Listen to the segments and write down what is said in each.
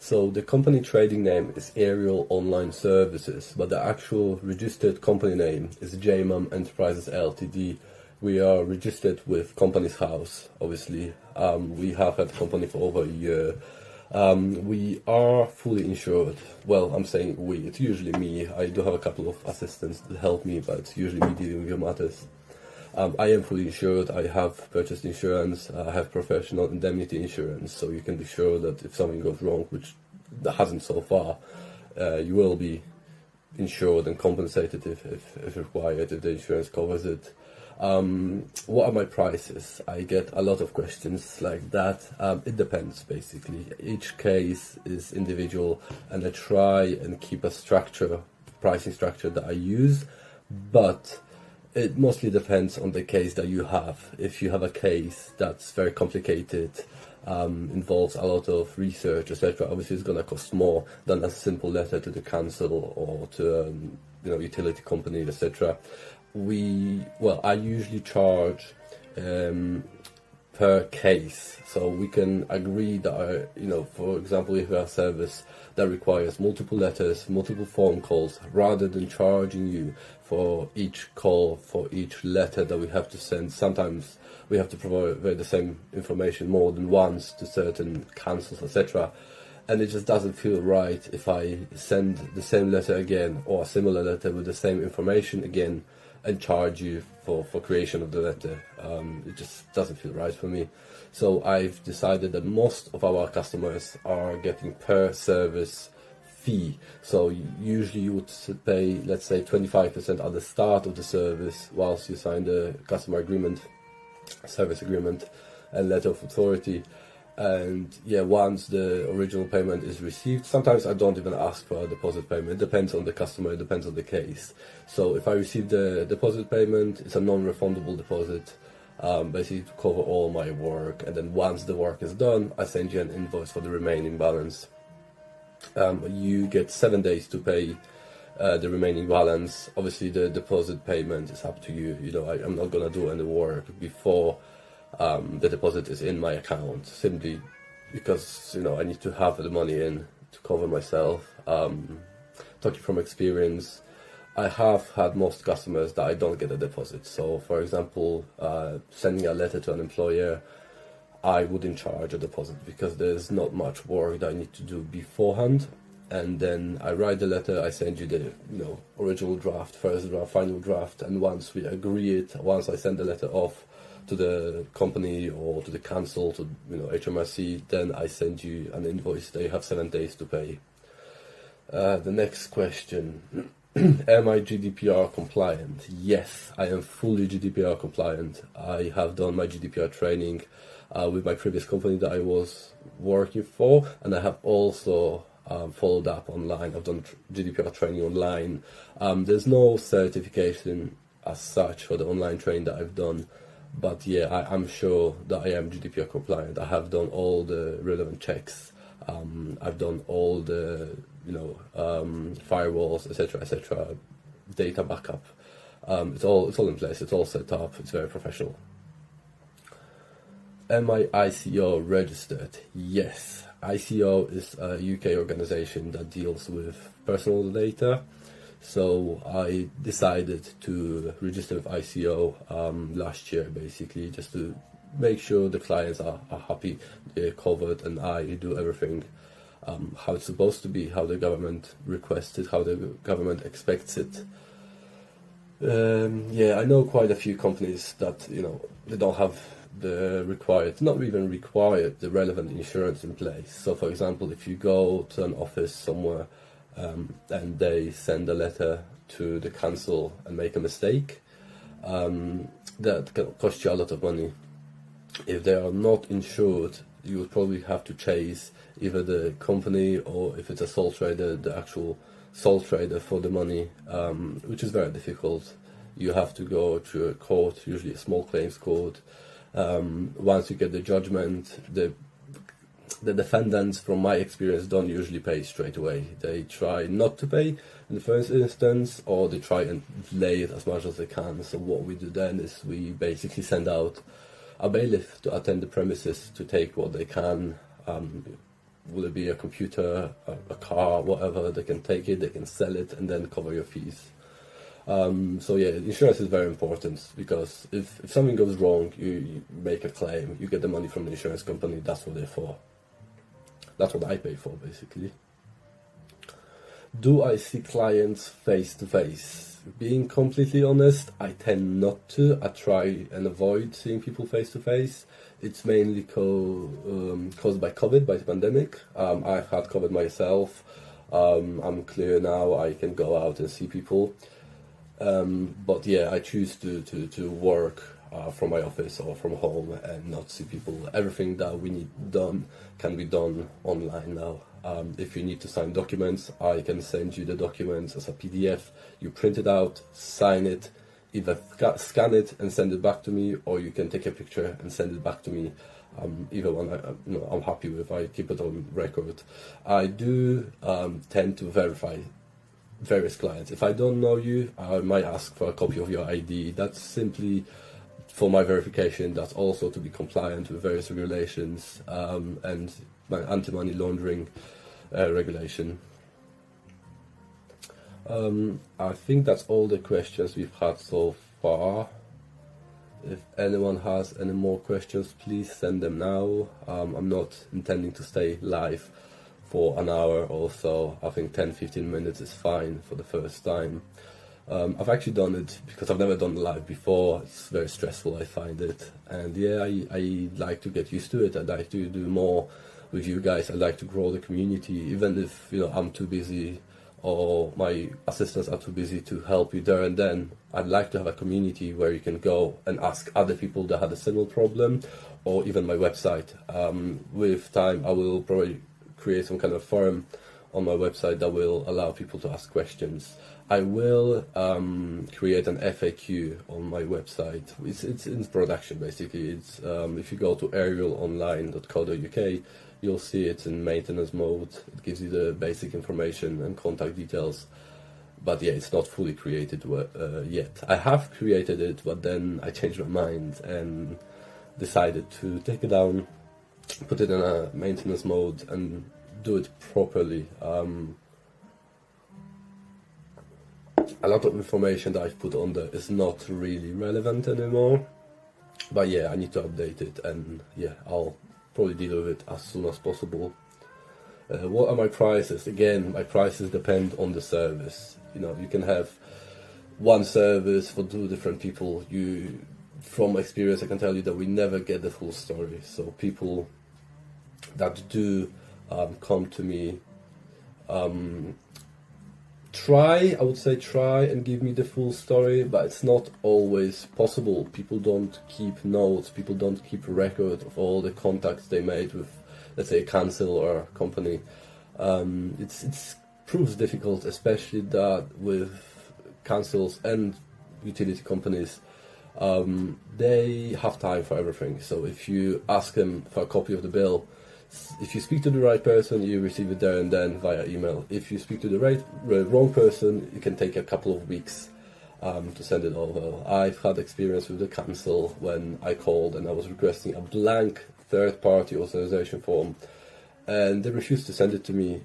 So the company trading name is Ariel Online Services, but the actual registered company name is JMAM Enterprises Ltd. We are registered with Companies House, obviously. We have had the company for over a year. We are fully insured. Well, I'm saying we, it's usually me. I do have a couple of assistants that help me, but it's usually me dealing with your matters. I am fully insured. I have purchased insurance. I have professional indemnity insurance, so you can be sure that if something goes wrong, which that hasn't so far, you will be insured and compensated if required, if the insurance covers it. What are my prices? I get a lot of questions like that. It depends, basically. Each case is individual, and I try and keep a structure, pricing structure that I use, but it mostly depends on the case that you have. If you have a case that's very complicated, involves a lot of research, etc., obviously it's going to cost more than a simple letter to the council or to utility company, etc. I usually charge per case, so we can agree that for example, if you have a service that requires multiple letters, multiple phone calls, rather than charging you for each call, for each letter that we have to send, sometimes we have to provide the same information more than once to certain councils, etc. And it just doesn't feel right if I send the same letter again, or a similar letter with the same information again, and charge you for creation of the letter. It just doesn't feel right for me. So I've decided that most of our customers are getting per service fee. So usually you would pay, let's say, 25% at the start of the service whilst you sign the customer agreement, service agreement and letter of authority. And yeah, once the original payment is received, sometimes I don't even ask for a deposit payment. It depends on the customer, it depends on the case. So if I receive the deposit payment, it's a non-refundable deposit, basically to cover all my work. And then once the work is done, I send you an invoice for the remaining balance. You get 7 days to pay the remaining balance. Obviously the deposit payment is up to you. I'm not gonna do any work before the deposit is in my account, simply because I need to have the money in to cover myself. Talking from experience, I have had most customers that I don't get a deposit. So for example, sending a letter to an employer, I wouldn't charge a deposit because there's not much work that I need to do beforehand. And then I write the letter, I send you the original draft, first draft, final draft, and once we agree it, once I send the letter off to the company or to the council, to HMRC, then I send you an invoice that you have 7 days to pay. The next question, am I GDPR compliant? Yes, I am fully GDPR compliant. I have done my GDPR training with my previous company that I was working for, and I have also followed up online. I've done GDPR training online. There's no certification as such for the online training that I've done. But yeah, I'm sure that I am GDPR compliant. I have done all the relevant checks. I've done all the firewalls, etc., data backup. It's all in place. It's all set up. It's very professional. Am I ICO registered? Yes. ICO is a UK organization that deals with personal data. So I decided to register with ICO last year, basically, just to make sure the clients are happy, they're covered, and I do everything how it's supposed to be, how the government requests it, how the government expects it. I know quite a few companies that they don't have the required, not even required, the relevant insurance in place. So for example, if you go to an office somewhere and they send a letter to the council and make a mistake, that can cost you a lot of money. If they are not insured, you would probably have to chase either the company, or if it's a sole trader, the actual sole trader for the money, which is very difficult. You have to go to a court, usually a small claims court. Once you get the judgment, the defendants, from my experience, don't usually pay straight away. They try not to pay in the first instance, or they try and delay it as much as they can. So what we do then is we basically send out a bailiff to attend the premises to take what they can, will it be a computer, a car, whatever, they can take it, they can sell it, and then cover your fees. So yeah, insurance is very important, because if something goes wrong, you make a claim, you get the money from the insurance company. That's what they're for. That's what I pay for, basically. Do I see clients face to face? Being completely honest, I tend not to. I try and avoid seeing people face to face. It's mainly caused by COVID, by the pandemic. I've had COVID myself. I'm clear now, I can go out and see people. But yeah, I choose to work from my office or from home and not see people. Everything that we need done can be done online now. If you need to sign documents, I can send you the documents as a PDF. You print it out, sign it, either scan it and send it back to me, or you can take a picture and send it back to me. Either one, I'm happy with. I keep it on record. I do tend to verify various clients. If I don't know you, I might ask for a copy of your ID. That's simply for my verification. That's also to be compliant with various regulations and my anti-money laundering regulation. I think that's all the questions we've had so far. If anyone has any more questions, please send them now. I'm not intending to stay live for an hour or so. I think 10-15 minutes is fine for the first time. I've actually done it because I've never done live before. It's very stressful, I find it. And yeah, I like to get used to it. I'd like to do more with you guys. I'd like to grow the community, even if I'm too busy or my assistants are too busy to help you there and then. I'd like to have a community where you can go and ask other people that had a similar problem, or even my website. With time, I will probably create some kind of forum on my website that will allow people to ask questions. I will create an FAQ on my website. It's in production, basically. It's if you go to arielonline.co.uk, you'll see it's in maintenance mode. It gives you the basic information and contact details. But yeah, it's not fully created yet. I have created it, but then I changed my mind and decided to take it down, put it in a maintenance mode, and do it properly. A lot of information that I've put on there is not really relevant anymore. But yeah, I need to update it, and yeah, I'll probably deal with it as soon as possible. What are my prices? Again, my prices depend on the service. You can have one service for two different people. From experience, I can tell you that we never get the full story. So people that do come to me, try and give me the full story, but it's not always possible. People don't keep notes, people don't keep a record of all the contacts they made with, let's say, a council or a company. It's proves difficult, especially that with councils and utility companies, they have time for everything. So if you ask them for a copy of the bill, if you speak to the right person, you receive it there and then via email. If you speak to the wrong person, it can take a couple of weeks to send it over. I've had experience with the council when I called and I was requesting a blank third-party authorization form, and they refused to send it to me,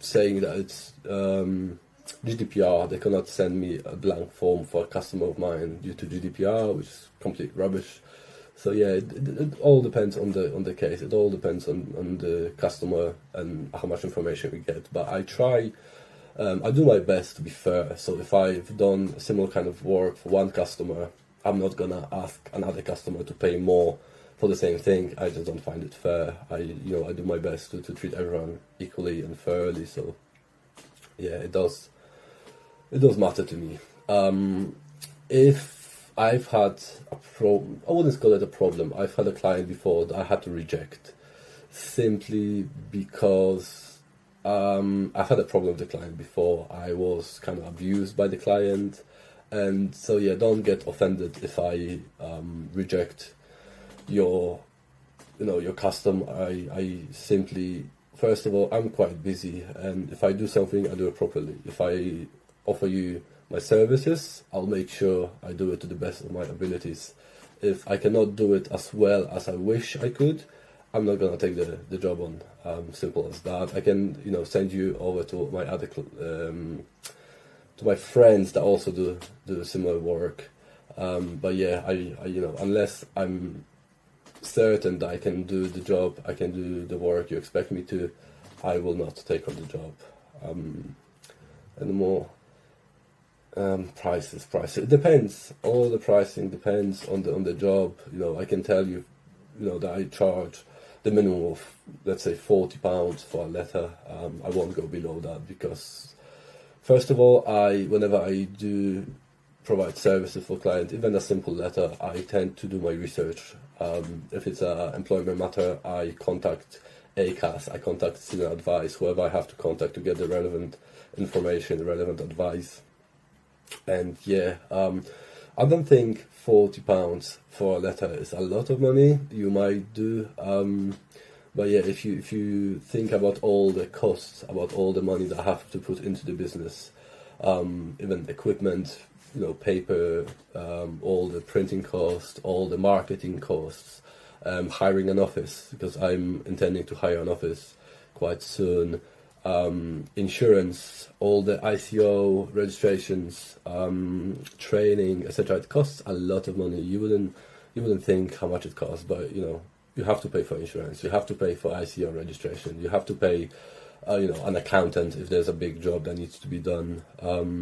saying that it's GDPR. They cannot send me a blank form for a customer of mine due to GDPR, which is complete rubbish. So yeah, it all depends on the case. It all depends on the customer and how much information we get. But I try, I do my best to be fair. So if I've done a similar kind of work for one customer, I'm not gonna ask another customer to pay more for the same thing. I just don't find it fair. I do my best to treat everyone equally and fairly. So yeah, it does matter to me. If I've had a problem, I wouldn't call it a problem. I've had a client before that I had to reject simply because I've had a problem with the client before. I was kind of abused by the client, and so yeah, don't get offended if I reject your custom. I simply, first of all, I'm quite busy, and if I do something, I do it properly. If I offer you my services, I'll make sure I do it to the best of my abilities. If I cannot do it as well as I wish I could, I'm not gonna take the job on. Simple as that. I can, send you over to my other to my friends that also do similar work. But yeah, I unless I'm certain that I can do the job, I can do the work you expect me to, I will not take on the job. Anymore. Prices. It depends. All the pricing depends on the job. I can tell you, that I charge the minimum of, let's say, £40 for a letter. I won't go below that because, first of all, whenever I do provide services for clients, even a simple letter, I tend to do my research. If it's an employment matter, I contact ACAS, I contact senior advice, whoever I have to contact to get the relevant information, relevant advice. And yeah, I don't think £40 for a letter is a lot of money. You might do, but yeah, if you think about all the costs, about all the money that I have to put into the business, even equipment, paper, all the printing costs, all the marketing costs, hiring an office, because I'm intending to hire an office quite soon. Insurance, all the ICO registrations, training, etc. It costs a lot of money. You wouldn't think how much it costs, but you have to pay for insurance. You have to pay for ICO registration. You have to pay, an accountant if there's a big job that needs to be done.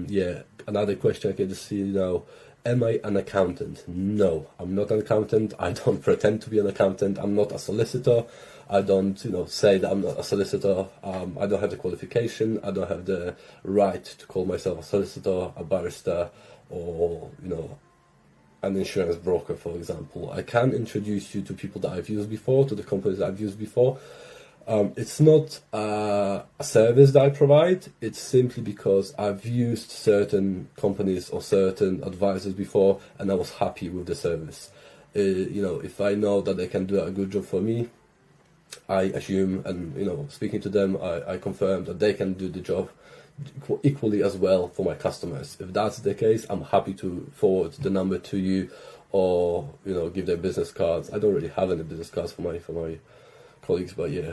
Yeah, another question I can just see now. Am I an accountant? No, I'm not an accountant. I don't pretend to be an accountant. I'm not a solicitor. I don't, say that I'm not a solicitor. I don't have the qualification. I don't have the right to call myself a solicitor, a barrister, or, an insurance broker, for example. I can introduce you to people that I've used before, to the companies that I've used before. It's not a service that I provide. It's simply because I've used certain companies or certain advisors before, and I was happy with the service. If I know that they can do a good job for me, I assume, and speaking to them, I confirm that they can do the job equally as well for my customers. If that's the case, I'm happy to forward the number to you, or give their business cards. I don't really have any business cards for my colleagues, but yeah.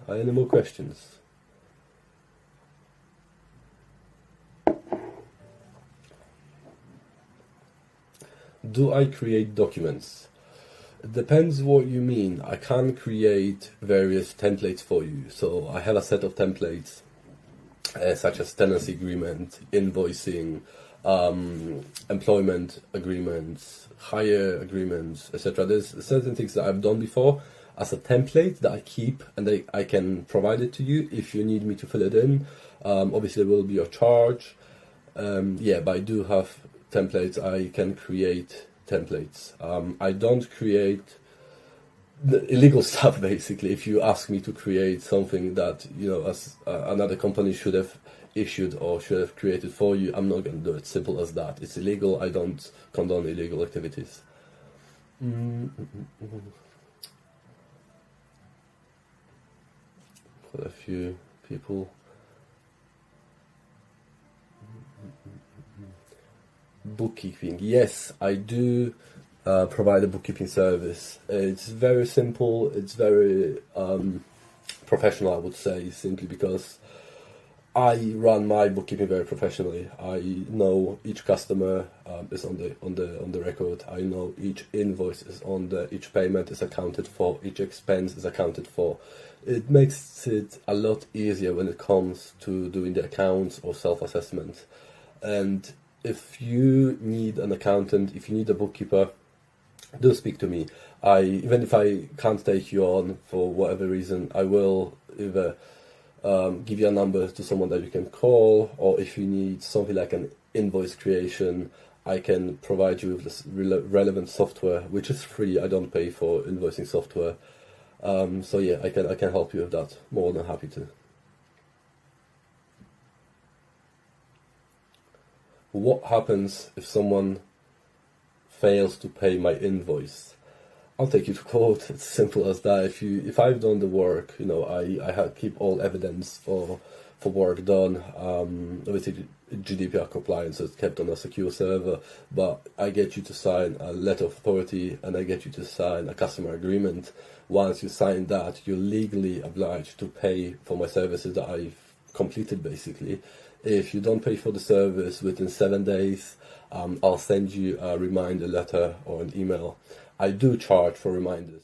Any more questions? Do I create documents? It depends what you mean. I can create various templates for you. So I have a set of templates, such as tenancy agreement, invoicing, employment agreements, hire agreements, etc. There's certain things that I've done before as a template that I keep, and I can provide it to you if you need me to fill it in. Obviously, there will be a charge. But I do have templates. I can create templates. I don't create the illegal stuff, basically. If you ask me to create something that as another company should have issued or should have created for you, I'm not going to do it. Simple as that. It's illegal. I don't condone illegal activities. Quite a few people. Bookkeeping. Yes, I do provide a bookkeeping service. It's very simple. It's very professional, I would say, simply because I run my bookkeeping very professionally. I know each customer is on the record. I know each invoice is on each payment is accounted for, each expense is accounted for. It makes it a lot easier when it comes to doing the accounts or self-assessment. And if you need an accountant, if you need a bookkeeper, do speak to me. Even if I can't take you on for whatever reason, I will either give you a number to someone that you can call, or if you need something like an invoice creation, I can provide you with this relevant software, which is free. I don't pay for invoicing software. So yeah, I can help you with that. More than happy to. What happens if someone fails to pay my invoice? I'll take you to court. It's simple as that. If I've done the work, I keep all evidence for for work done. Obviously, GDPR compliance is kept on a secure server, but I get you to sign a letter of authority and I get you to sign a customer agreement. Once you sign that, you're legally obliged to pay for my services that I've completed, basically. If you don't pay for the service within 7 days, I'll send you a reminder letter or an email. I do charge for reminders.